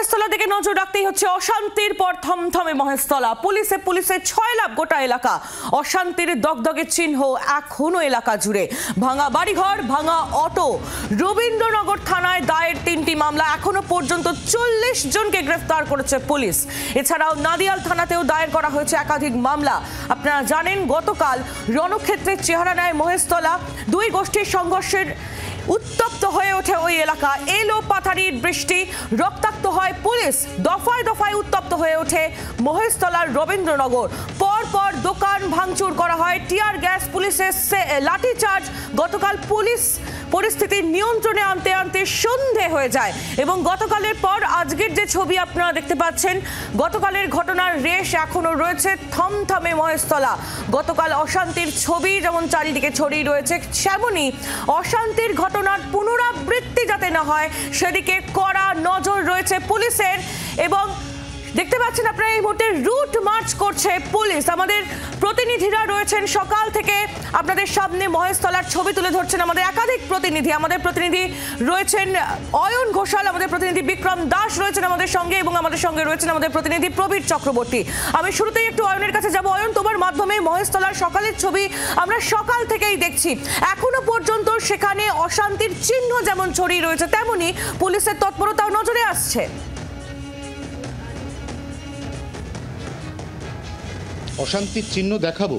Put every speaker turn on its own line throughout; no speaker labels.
মহেশতলা দিকে নজর রাখতেই হচ্ছে। অশান্তির পর থমথমে মহেশতলা। পুলিশে 6 লাভ গোটা এলাকা। অশান্তির দগদগে চিহ্ন এখনো এলাকা জুড়ে। ভাঙা বাড়িঘর, ভাঙা অটো। রবীন্দ্রনগর থানায় দায়ের 3টি মামলা। এখনো পর্যন্ত 40 জনকে গ্রেফতার করেছে পুলিশ। এছাড়াও নাদিয়াল থানাতেও দায়ের করা হয়েছে একাধিক মামলা। আপনারা জানেন, গতকাল রণক্ষেত্রের চেহারা নেয় মহেশতলা। দুই গোষ্ঠীর সংঘর্ষের উত্তপ্ত হয়ে ওঠে ওই এলাকা। এলো পাথারির বৃষ্টি, রক্তাক্ত হয় পুলিশ। দফায় দফায় উত্তপ্ত হয়ে ওঠে মহেশতলার রবীন্দ্রনগর। পরপর দোকান ভাঙচুর করা হয়, টিয়ার গ্যাস, পুলিশের লাঠিচার্জ। গতকাল পুলিশ পরিস্থিতি নিয়ন্ত্রণে আনতে আনতে সন্ধে হয়ে যায় এবং গতকালের পর আজকের যে ছবি আপনারা দেখতে পাচ্ছেন, গতকালের ঘটনার রেশ এখনো রয়েছে থমথমে মহেশতলা। গতকাল অশান্তির ছবি যেমন চারিদিকে ছড়িয়ে রয়েছে, সেমনই অশান্তির ঘটনার পুনরাবৃত্তি যাতে না হয় সেদিকে কড়া নজর রয়েছে পুলিশের। এবং দেখতে পাচ্ছেন আপনারা এই মুহূর্তে রুট মার্চ করছে পুলিশ। আমাদের প্রতিনিধিরা রয়েছেন সকাল থেকে আপনাদের সামনে, মহেশতলার ছবি তুলে ধরছেন আমাদের একাধিক প্রতিনিধি। আমাদের প্রতিনিধি রয়েছেন অয়ন ঘোষাল, আমাদের প্রতিনিধি বিক্রম দাস রয়েছেন আমাদের সঙ্গে, এবং আমাদের সঙ্গে রয়েছেন আমাদের প্রতিনিধি প্রবীর চক্রবর্তী। আমি শুরুতেই একটু অয়নের কাছে যাব। অয়ন, তোমার মাধ্যমে মহেশতলার সকালের ছবি আমরা সকাল থেকেই দেখছি। এখনো পর্যন্ত সেখানে অশান্তির চিহ্ন যেমন ছড়িয়ে রয়েছে, তেমনি পুলিশের তৎপরতাও নজরে আসছে।
অশান্তির চিহ্ন দেখাবো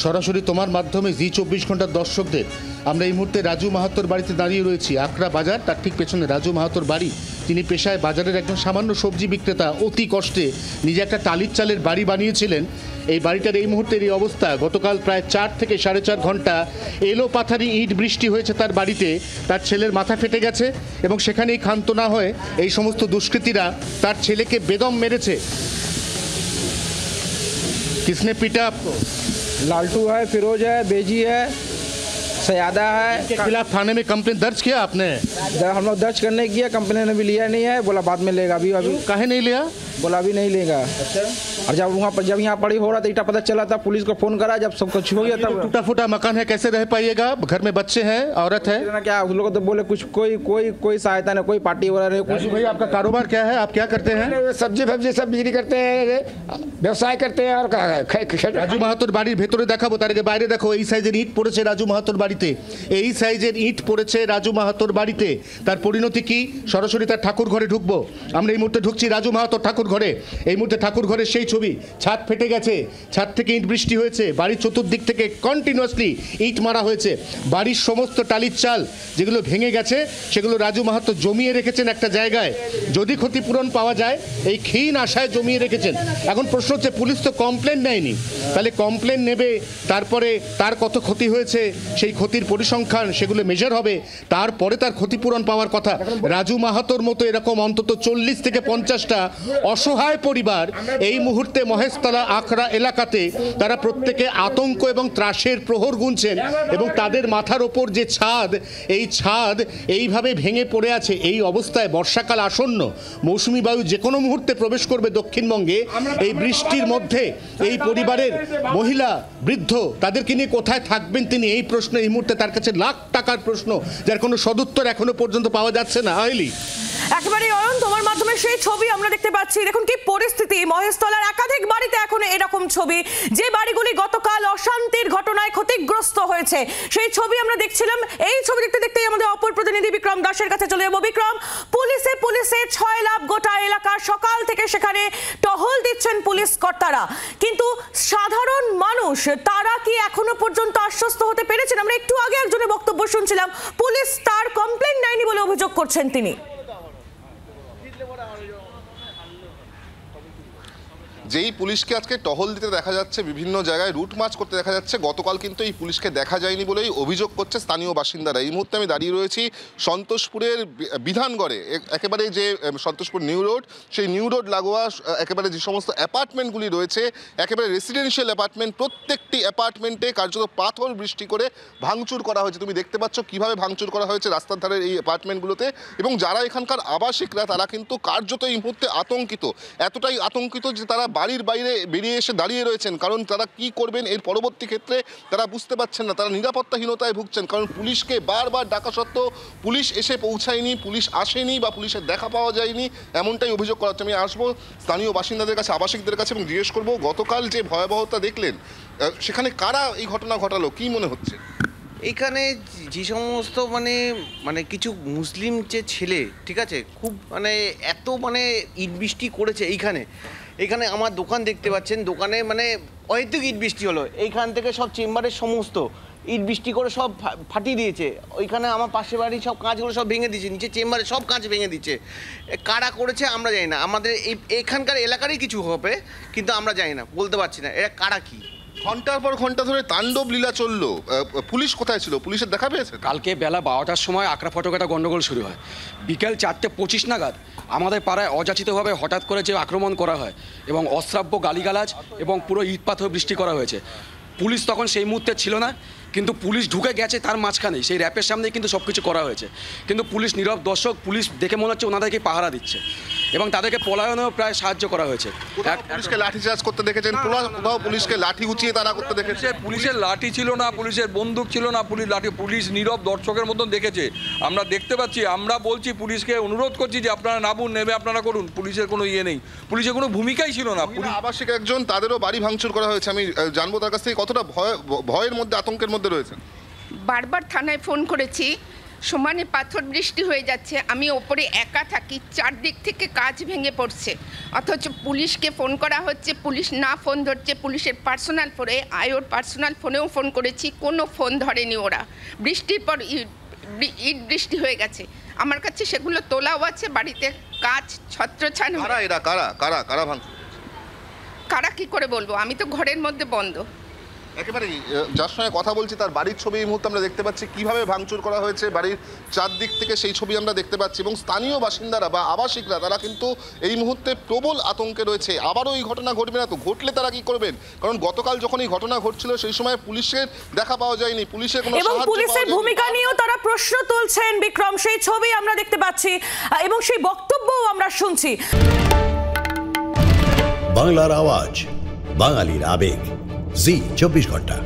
সরাসরি তোমার মাধ্যমে জি24 ঘন্টার দর্শকদের। আমরা এই মুহূর্তে রাজু মাহাতোর বাড়িতে দাঁড়িয়ে রয়েছি। আকরা বাজার, তার ঠিক পেছনে রাজু মাহাতোর বাড়ি। তিনি পেশায় বাজারের একজন সামান্য সবজি বিক্রেতা। অতি কষ্টে নিজে একটা টালির চালের বাড়ি বানিয়েছিলেন। এই বাড়িটার এই মুহূর্তের এই অবস্থা। গতকাল প্রায় 4 থেকে 4.5 ঘন্টা এলো পাথারি ইট বৃষ্টি হয়েছে তার বাড়িতে। তার ছেলের মাথা ফেটে গেছে এবং সেখানেই ক্ষান্ত না হয়ে এই সমস্ত দুষ্কৃতীরা তার ছেলেকে বেদম মেরেছে। किसने पीटा आपको?
लालटू है, फिरोज है, बेजी है, सयादा है।
के खिलाफ थाने में कंप्लेंट दर्ज किया आपने?
हम लोग दर्ज करने किया, कंप्लेन ने भी लिया नहीं है, बोला बाद में लेगा। अभी
काहे नहीं लिया?
बोला अभी नहीं लेगा। अच्छा। और जब यहाँ पड़ी हो रहा था, इटा पता चला था, पुलिस को फोन करा, जब सब कुछ हो गया तब।
टूटा फूटा मकान है, कैसे रह पाइएगा? घर में बच्चे हैं, औरत है।
क्या उस लोग तो बोले कुछ कोई सहायता नहीं, कोई पार्टी वगैरह नहीं कुछ।
भाई आपका कारोबार क्या है, आप क्या करते हैं?
सब्जी सब बिक्री करते हैं, व्यवसाय करते हैं। और
রাজু মাহাতোর বাড়ির ভেতরে দেখাবো, তার আগে বাইরে দেখো। এই সাইজের ইট পড়েছে রাজু মাহাতোর বাড়িতে। এই সাইজের ইট পড়েছে রাজু মাহাতোর বাড়িতে। তার পরিণতি কি? সরাসরি তার ঠাকুর ঘরে ঢুকবো। আমরা এই মুহূর্তে ঢুকছি রাজু মাহাতোর ঠাকুর ঘরে। এই মুহূর্তে ঠাকুর ঘরের সেই ছবি। ছাদ ফেটে গেছে, ছাদ থেকে ইট বৃষ্টি হয়েছে। বাড়ির চতুর্দিক থেকে কন্টিনিউয়াসলি ইট মারা হয়েছে। বাড়ির সমস্ত টালির চাল যেগুলো ভেঙে গেছে সেগুলো রাজু মাহাতো জমিয়ে রেখেছেন একটা জায়গায়। যদি ক্ষতিপূরণ পাওয়া যায় এই ক্ষীণ আশায় জমিয়ে রেখেছেন। এখন প্রশ্ন হচ্ছে, পুলিশ তো কমপ্লেন নেয়নি, তাহলে কমপ্লেন নেবে, তারপরে তার কত ক্ষতি হয়েছে সেই ক্ষতির পরিসংখ্যান সেগুলো মেজার হবে, তারপরে তার ক্ষতিপূরণ পাওয়ার কথা। রাজু মাহাতোর মতো এরকম অন্তত 40 থেকে 50টা অসহায় পরিবার এই মুহূর্তে মহেশতলা আকরা এলাকাতে, তারা প্রত্যেকে আতঙ্ক এবং ত্রাসের প্রহর গুনছেন। এবং তাদের মাথার ওপর যে ছাদ, এই ছাদ এইভাবে ভেঙে পড়ে আছে। এই অবস্থায় বর্ষাকাল আসন্ন, মৌসুমি বায়ু যে কোনো মুহূর্তে প্রবেশ করবে দক্ষিণবঙ্গে। এই বৃষ্টির মধ্যে এই পরিবারের মহিলা, বৃদ্ধ, তাদেরকে নিয়ে কোথায় থাকবেন তিনি? এই প্রশ্ন এই মুহূর্তে তার কাছে লাখ টাকার প্রশ্ন, যার কোনো সদুত্তর এখনো পর্যন্ত পাওয়া যাচ্ছে না। আইলি
একেবারে অয়ন, তোমার মাধ্যমে সেই ছবি আমরা দেখতে পাচ্ছি। দেখুন কি পরিস্থিতি। মহেশতলার একাধিক বাড়িতে এখন এরকম ছবি, যে বাড়িগুলি গতকাল অশান্তির ঘটনায় ক্ষতিগ্রস্ত হয়েছে, সেই ছবি আমরা দেখছিলাম। এই ছবি দেখতে দেখতেই আমাদের অপর প্রতিনিধি বিক্রম দাসের কাছে চলে যাবো। বিক্রম, পুলিশে 6 লাভ গোটা এলাকা। সকাল থেকে সেখানে টহল দিচ্ছেন পুলিশ কর্তারা, কিন্তু সাধারণ মানুষ তারা কি এখনো পর্যন্ত আশ্বস্ত হতে পেরেছেন? আমরা একটু আগে একজনের বক্তব্য শুনছিলাম, পুলিশ তার কমপ্লেন নেয়নি বলে অভিযোগ করছেন তিনি।
যেই পুলিশকে আজকে টহল দিতে দেখা যাচ্ছে, বিভিন্ন জায়গায় রুট মার্চ করতে দেখা যাচ্ছে, গতকাল কিন্তু এই পুলিশকে দেখা যায়নি বলেই অভিযোগ করছে স্থানীয় বাসিন্দারা। এই মুহূর্তে আমি দাঁড়িয়ে রয়েছি সন্তোষপুরের বিধানগড়ে, একেবারে যে সন্তোষপুর নিউ রোড, সেই নিউ রোড লাগোয়া একেবারে যে সমস্ত অ্যাপার্টমেন্টগুলি রয়েছে, একেবারে রেসিডেন্সিয়াল অ্যাপার্টমেন্ট, প্রত্যেকটি অ্যাপার্টমেন্টে কার্যত পাথর বৃষ্টি করে ভাঙচুর করা হয়েছে। তুমি দেখতে পাচ্ছ কিভাবে ভাঙচুর করা হয়েছে রাস্তার ধারের এই অ্যাপার্টমেন্টগুলোতে। এবং যারা এখানকার আবাসিকরা তারা কিন্তু কার্যত এই মুহূর্তে আতঙ্কিত, এতটাই আতঙ্কিত যে তারা বাড়ির বাইরে বেরিয়ে এসে দাঁড়িয়ে রয়েছেন, কারণ তারা কি করবেন এর পরবর্তী ক্ষেত্রে তারা বুঝতে পারছেন না। তারা নিরাপত্তাহীনতায় ভুগছেন, কারণ পুলিশকে বারবার ডাকা সত্ত্বেও পুলিশ এসে পৌঁছায়নি, পুলিশ আসেনি বা পুলিশের দেখা পাওয়া যায়নি, এমনটাই অভিযোগ করা হচ্ছে। আমি আসবো স্থানীয় বাসিন্দাদের কাছে, আবাসিকদের কাছে, এবং জিজ্ঞেস করবো গতকাল যে ভয়াবহতা দেখলেন সেখানে কারা এই ঘটনা ঘটালো, কি মনে হচ্ছে?
এখানে যে সমস্ত মানে কিছু মুসলিম যে ছেলে, ঠিক আছে, খুব এত ইট বৃষ্টি করেছে এইখানে আমার দোকান দেখতে পাচ্ছেন, দোকানে অহেতুক ইট বৃষ্টি হলো, এইখান থেকে সব চেম্বারের সমস্ত ইট বৃষ্টি করে সব ফাটিয়ে দিয়েছে। ওইখানে আমার পাশে বাড়ি সব কাঁচগুলো সব ভেঙে দিয়েছে, নিচে চেম্বারে সব কাঁচ ভেঙে দিচ্ছে। কারা করেছে আমরা জানি না, আমাদের এখানকার এলাকারই কিছু হবে, কিন্তু আমরা জানি না, বলতে পারছি না এরা কারা কি।
ঘন্টার পর ঘন্টা ধরে তাণ্ডব লীলা চললো, পুলিশ কোথায় ছিল? পুলিশের দেখা পেয়েছে?
কালকে বেলা 12টার সময় আকরা ফটকাটা গন্ডগোল শুরু হয়। বিকেল 4:25 নাগাদ আমাদের পাড়ায় অযাচিতভাবে হঠাৎ করে যে আক্রমণ করা হয় এবং অশ্রাব্য গালিগালাজ এবং পুরো ইট পাথর বৃষ্টি করা হয়েছে। পুলিশ তখন সেই মুহূর্তে ছিল না, কিন্তু পুলিশ ঢুকে গেছে তার মাঝখানেই, সেই র্যাপের সামনেই কিন্তু সব কিছু করা হয়েছে। কিন্তু পুলিশ নীরব দর্শক, পুলিশ দেখে মনে হচ্ছে ওনাদেরকে পাহারা দিচ্ছে এবং তাদেরকে পলায়নেও প্রায় সাহায্য করা হয়েছে।
পুলিশকে লাঠিচার্জ করতে দেখেছেন? কোথাও পুলিশকে লাঠি উঁচিয়ে তারা করতে দেখেছে?
পুলিশের লাঠি ছিল না, পুলিশের বন্দুক ছিল না, পুলিশ নীরব দর্শকের মতন দেখেছে। আমরা দেখতে পাচ্ছি, আমরা বলছি পুলিশকে, অনুরোধ করছি যে আপনারা নামুন, নেমে আপনারা করুন। পুলিশের কোনো ইয়ে নেই, পুলিশের কোনো ভূমিকাই ছিল না।
আবাসিক একজন, তাদেরও বাড়ি ভাঙচুর করা হয়েছে। আমি জানবো তার কাছ থেকে কতটা ভয়ের মধ্যে, আতঙ্কের মধ্যে রয়েছে।
বারবার থানায় ফোন করেছি, সমানে পাথর বৃষ্টি হয়ে যাচ্ছে, আমি ওপরে একা থাকি, চারদিক থেকে কাজ ভেঙে পড়ছে, অথচ পুলিশকে ফোন করা হচ্ছে, পুলিশ না ফোন ধরছে। পুলিশের পার্সোনাল ফোনে, আয়োর পার্সোনাল ফোনেও ফোন করেছি, কোনো ফোন ধরেনি ওরা। বৃষ্টির পর ইট বৃষ্টি হয়ে গেছে, আমার কাছে সেগুলো তোলাও আছে, বাড়িতে কাজ ছত্রছান।
কারা ভাঙচুর?
কারা কি করে বলবো, আমি তো ঘরের মধ্যে বন্ধ।
একেবারেই যার সঙ্গে কথা বলছি তার বাড়ির ছবি এই মুহূর্তে আমরা দেখতে পাচ্ছি, কিভাবে ভাঙচুর করা হয়েছে বাড়ির চারদিক থেকে, সেই ছবি আমরা দেখতে পাচ্ছি। এবং স্থানীয় বাসিন্দারা বা আবাসিকরা তারা কিন্তু এই মুহূর্তে প্রবল আতঙ্কে রয়েছে। আবারও এই ঘটনা ঘটবে না তো, ঘটলে তারা কি করবেন? কারণ গতকাল যখন এই ঘটনা ঘটছিল সেই সময় পুলিশের দেখা পাওয়া যায়নি, পুলিশের কোনো
এবং পুলিশের ভূমিকা নিয়েও তারা প্রশ্ন তুলছেন। বিক্রম, সেই ছবি আমরা দেখতে পাচ্ছি এবং সেই বক্তব্যও আমরা শুনছি।
বাংলার আওয়াজ, বাঙালির আবেগ, জি 24 ঘন্টা।